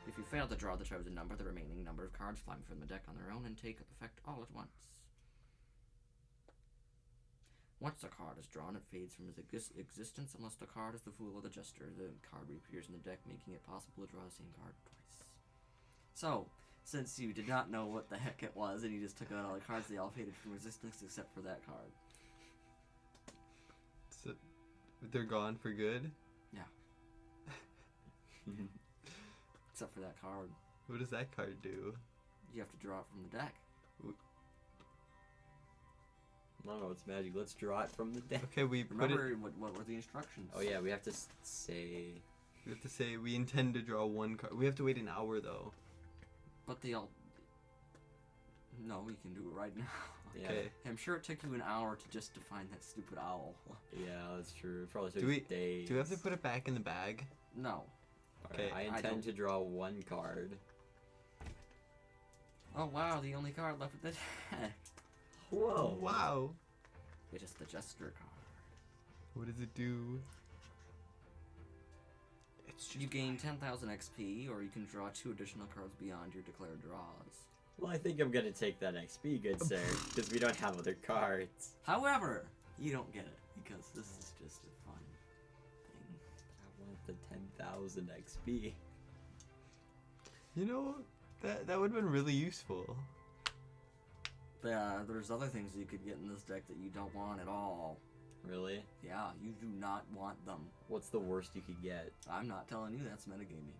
If you fail to draw the chosen number, the remaining number of cards fly from the deck on their own and take effect all at once. Once a card is drawn, it fades from its existence unless the card is the Fool or the Jester. The card reappears in the deck, making it possible to draw the same card twice. So, since you did not know what the heck it was, and you just took out all the cards, they all faded from existence except for that card. So, they're gone for good? Except for that card. What does that card do? You have to draw it from the deck. I don't know, it's magic. Let's draw it from the deck. Okay, we put it. Remember what were the instructions? Oh yeah, we have to say. We have to say we intend to draw one card. We have to wait an hour though. But they all. No, we can do it right now. Yeah. Okay. I'm sure it took you an hour to just define that stupid owl. Yeah, that's true. It probably took Do we- days. Do we have to put it back in the bag? No. Okay, Okay. I I intend don't- to draw one card. Oh wow, the only card left with the deck. Whoa! Wow. It is the Jester card. What does it do? It's just You gain 10,000 XP, or you can draw 2 additional cards beyond your declared draws. Well, I think I'm gonna take that XP, good sir, because we don't have other cards. However, you don't get it, because this is just a fun thing. I want the 10,000 XP. You know, that would have been really useful. There's other things you could get in this deck that you don't want at all. Really? Yeah, you do not want them. What's the worst you could get? I'm not telling you, that's metagaming.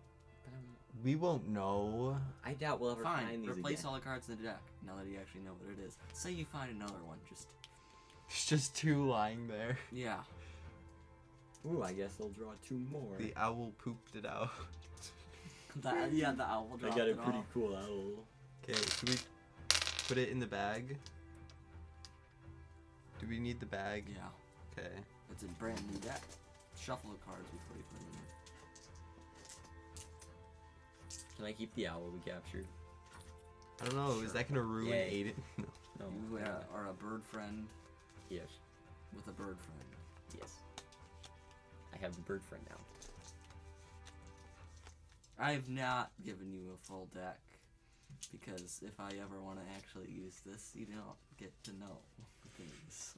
We won't know. I doubt we'll ever Fine, find these replace again. all the cards in the deck, now that you actually know what it is. Say you find another one, just... There's just 2 lying there. Yeah. Ooh, I guess I'll draw 2 more. The owl pooped it out. The owl I dropped got a it pretty off. cool owl. Okay, should we put it in the bag? Do we need the bag? Yeah, Okay. it's a brand new deck. Shuffle the cards before you put them in. Can I keep the owl we captured? I don't know, is that gonna ruin Yay. Aiden? No. You are a bird friend Yes. with a bird friend. Yes. I have the bird friend now. I've not given you a full deck because if I ever want to actually use this, you don't get to know things.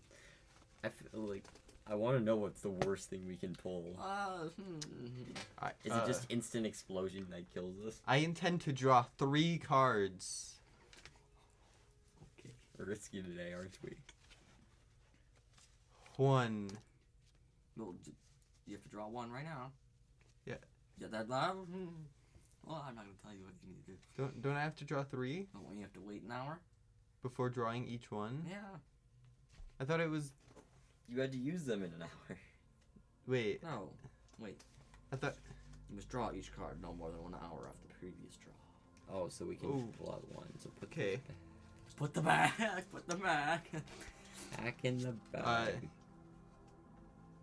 I feel like I want to know what's the worst thing we can pull. Is it just instant explosion that kills us? I intend to draw 3 cards. Okay. We're risky today, aren't we? 1. Well, you have to draw one right now. Yeah. Yeah, that. Well, I'm not gonna tell you what you need to do. Don't I have to draw 3 But when you have to wait an hour. before drawing each one? Yeah. I thought it was. You had to use them in an hour. Wait. No. Wait. I thought. You must draw each card no more than 1 hour after the previous draw. Oh, so we can Ooh. pull out one. So put Okay. Put the back. Put the back. back in the bag.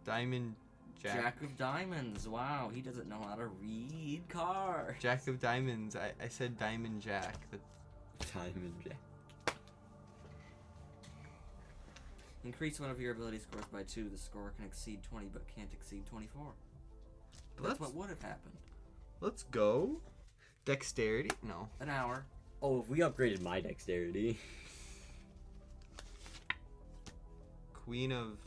Diamond Jack. Jack of Diamonds. Wow, he doesn't know how to read cards. Jack of Diamonds. I said Diamond Jack. Diamond Jack. Increase one of your ability scores by 2. The score can exceed 20 but can't exceed 24. That's what would have happened. Let's go. Dexterity? No. An hour. Oh, if we upgraded my dexterity. Queen of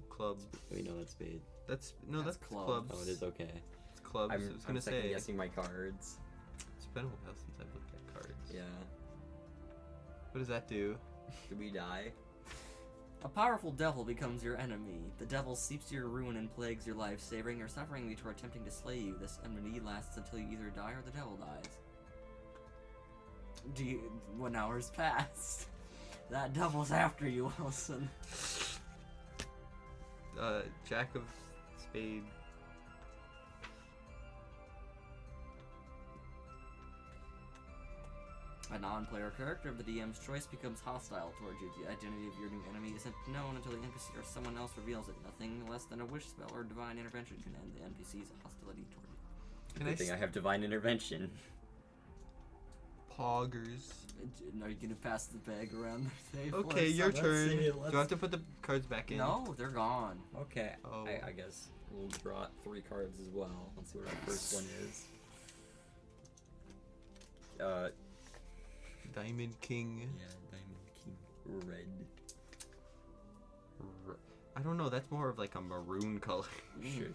Club. We know that's spade. That's That's clubs. clubs. Oh, it is okay. It's clubs. I was gonna second say. guessing my cards. It's been a while since I've looked at cards. Yeah. What does that do? Did we die? A powerful devil becomes your enemy. The devil seeps your ruin and plagues your life, savoring or suffering you to attempting to slay you. This enmity lasts until you either die or the devil dies. 1 hour's passed. That devil's after you, Wilson. Jack of Spade. A non-player character of the DM's choice becomes hostile towards you. The identity of your new enemy isn't known until the NPC or someone else reveals it. Nothing less than a wish spell or divine intervention can end the NPC's hostility toward you. Can Good thing I have divine intervention. Poggers. Are you gonna pass the bag around the table? Okay, or your something? turn. see, Do I have to put the cards back in? No, they're gone. Okay. Oh. I guess we'll draw 3 cards as well. Let's see what our first one is. Diamond King. Yeah, Diamond King. Red. I don't know. That's more of like a maroon color. Shush.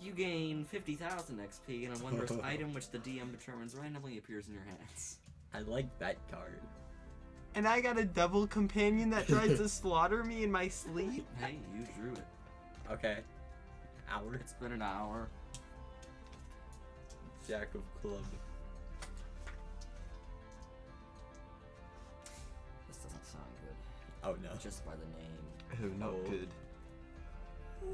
You gain 50,000 XP and a wondrous item which the DM determines randomly appears in your hands. I like that card. And I got a devil companion that tries to slaughter me in my sleep. Hey, you drew it. Okay. Hour. It's been an hour. Jack of Club. Oh no. Just by the name. Oh, not Oh. good.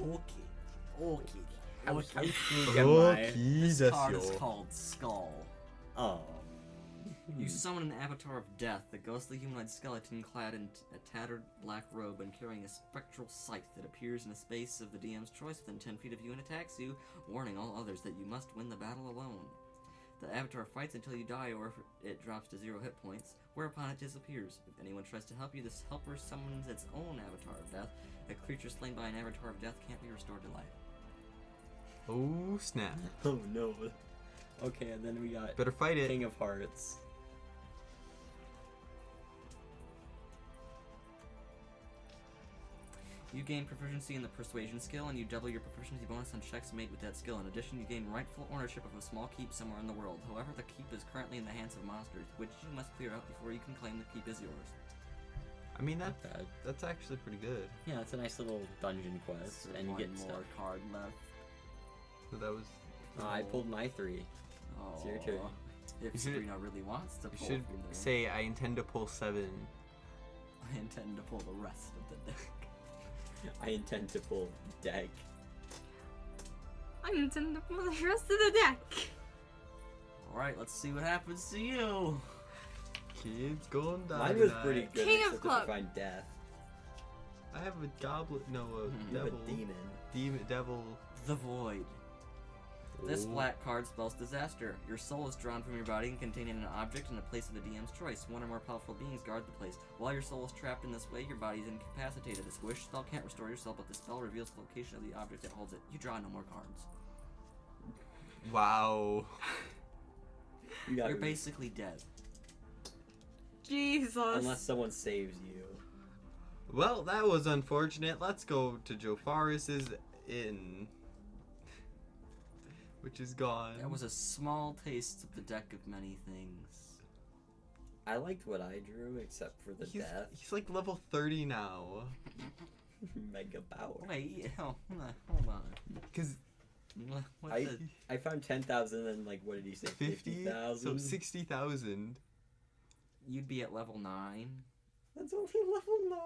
Okay. How Okay. sweet am I? This card is called Skull. Oh. You summon an avatar of death, a ghostly humanoid skeleton clad in a tattered black robe and carrying a spectral scythe that appears in a space of the DM's choice within 10 feet of you and attacks you, warning all others that you must win the battle alone. The avatar fights until you die or if it drops to 0 hit points, whereupon it disappears. If anyone tries to help you, this helper summons its own avatar of death. A creature slain by an avatar of death can't be restored to life. Oh, snap. Oh no. Okay, and then we got Better fight it. King of Hearts. You gain proficiency in the persuasion skill, and you double your proficiency bonus on checks made with that skill. In addition, you gain rightful ownership of a small keep somewhere in the world. However, the keep is currently in the hands of monsters, which you must clear out before you can claim the keep is yours. I mean, Not bad. that's actually pretty good. Yeah, it's a nice little dungeon quest, There's and you one get more stuff. card left. So that was. I pulled my 3. Oh, It's your turn. If You should- Sabrina really wants to You pull should from there, say, I intend to pull 7. I intend to pull the rest of the deck. I intend to pull deck. I intend to pull the rest of the deck. Alright, let's see what happens to you. Kids gonna die. Mine was tonight. pretty good, King of except if Club. I find death. I have a goblet. No, a You have devil. a demon. Devil. The Void. This Ooh. black card spells disaster. Your soul is drawn from your body and containing an object in a place of the DM's choice. One or more powerful beings guard the place. While your soul is trapped in this way, your body is incapacitated. This wish spell can't restore your soul, but the spell reveals the location of the object that holds it. You draw no more cards. Wow. You got You're basically dead. Jesus. unless someone saves you. Well, that was unfortunate. Let's go to Jofaris's inn. Which is gone. That was a small taste of the deck of many things. I liked what I drew, except for the death. He's like level 30 now. Mega power. Wait, hold on. Because What I- the- I found 10,000 and like, what did he say? 50? 50,000? So 60,000. You'd be at level 9. That's only level 9.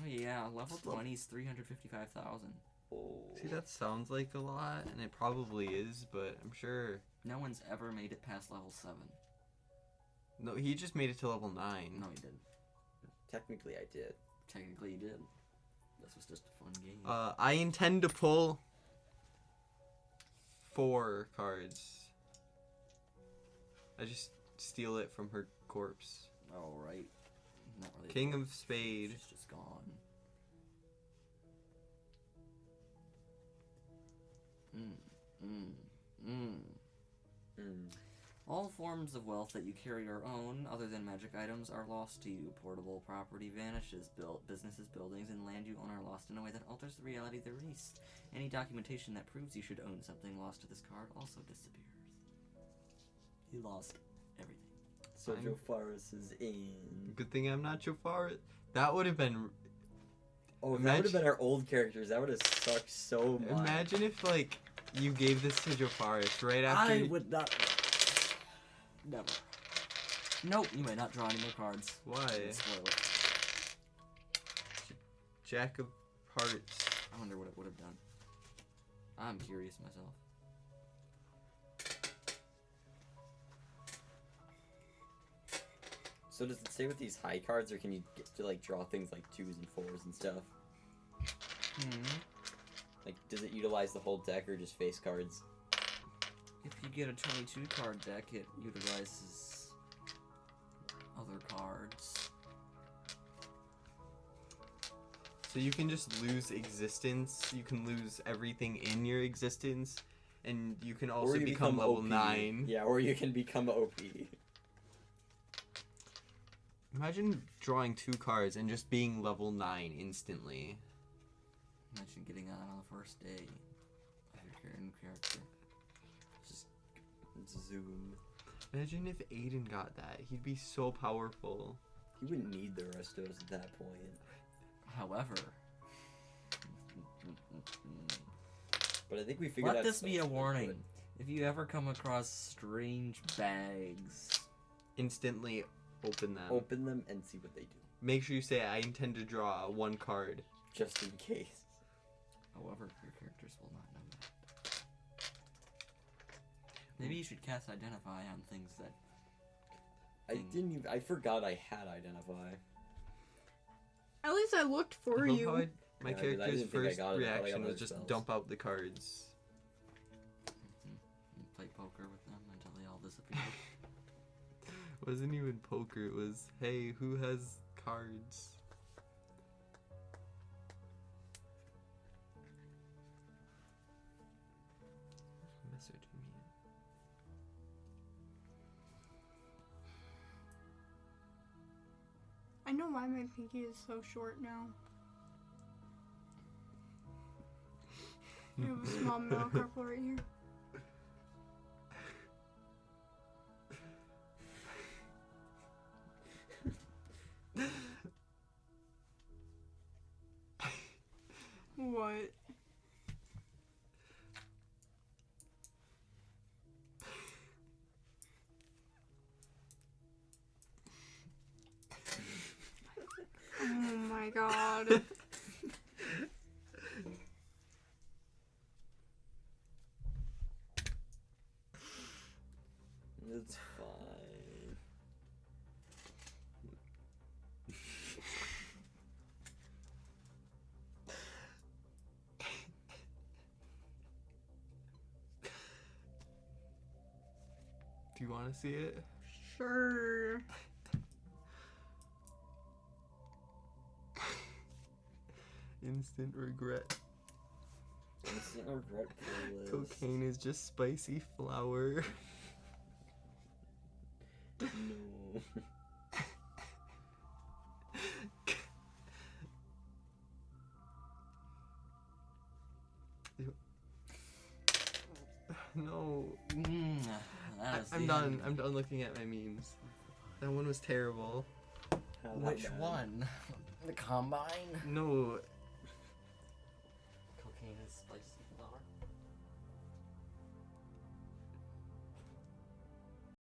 Oh yeah, level 20 is 355,000. Oh. See, that sounds like a lot, and it probably is, but I'm sure. No one's ever made it past level 7. No, he just made it to level 9. No, he didn't. Technically, I did. Technically, he did. This was just a fun game. I intend to pull 4 cards. I just steal it from her corpse. Alright. Not really. King of Spade. She's just gone. All forms of wealth that you carry or own, other than magic items, are lost to you. Portable property vanishes. Businesses, buildings, and land you own are lost in a way that alters the reality they released. Any documentation that proves you should own something lost to this card also disappears. He lost everything. So I'm- Joe Forrest is in. Good thing I'm not Jofar. That would have been. Oh, if that would have been our old characters. That would have sucked so much. Imagine if, like, you gave this to Jofaris right after. I would not. Never. Nope, you may not draw any more cards. Why? Spoil it. Jack of Hearts. I wonder what it would have done. I'm curious myself. So does it say with these high cards, or can you get to like draw things like 2s and 4s and stuff? Like, does it utilize the whole deck or just face cards? If you get a 22 card deck, it utilizes other cards. So you can just lose existence. You can lose everything in your existence, and you can also Or you become level OP. 9. Yeah, or you can become OP. Imagine drawing 2 cards and just being level 9 instantly. Imagine getting that on the first day of your new character. Just zoom. Imagine if Aiden got that. He'd be so powerful. You wouldn't need the rest of us at that point. However, But I think we figured out. let this be a something warning. good. If you ever come across strange bags, Instantly open them. Open them and see what they do. make sure you say I intend to draw one card. Just in case. However, your characters will not know that. Maybe you should cast Identify on things that... I forgot I had Identify. At least I looked for you. My Yeah, character's first reaction was other just spells. dump out the cards. You play poker with them until they all disappear. It wasn't even poker, it was, hey, who has cards? Messaging me. I know why my pinky is so short now. I have a small metacarpal right here. What? Oh my god. It's fine. Do you want to see it? Sure. Instant regret. Instant regret playlist. Cocaine is just spicy flour. No. No. That is I'm the done. end. I'm done looking at my memes. That one was terrible. Which one? The Combine? No. Cocaine is spicy flour?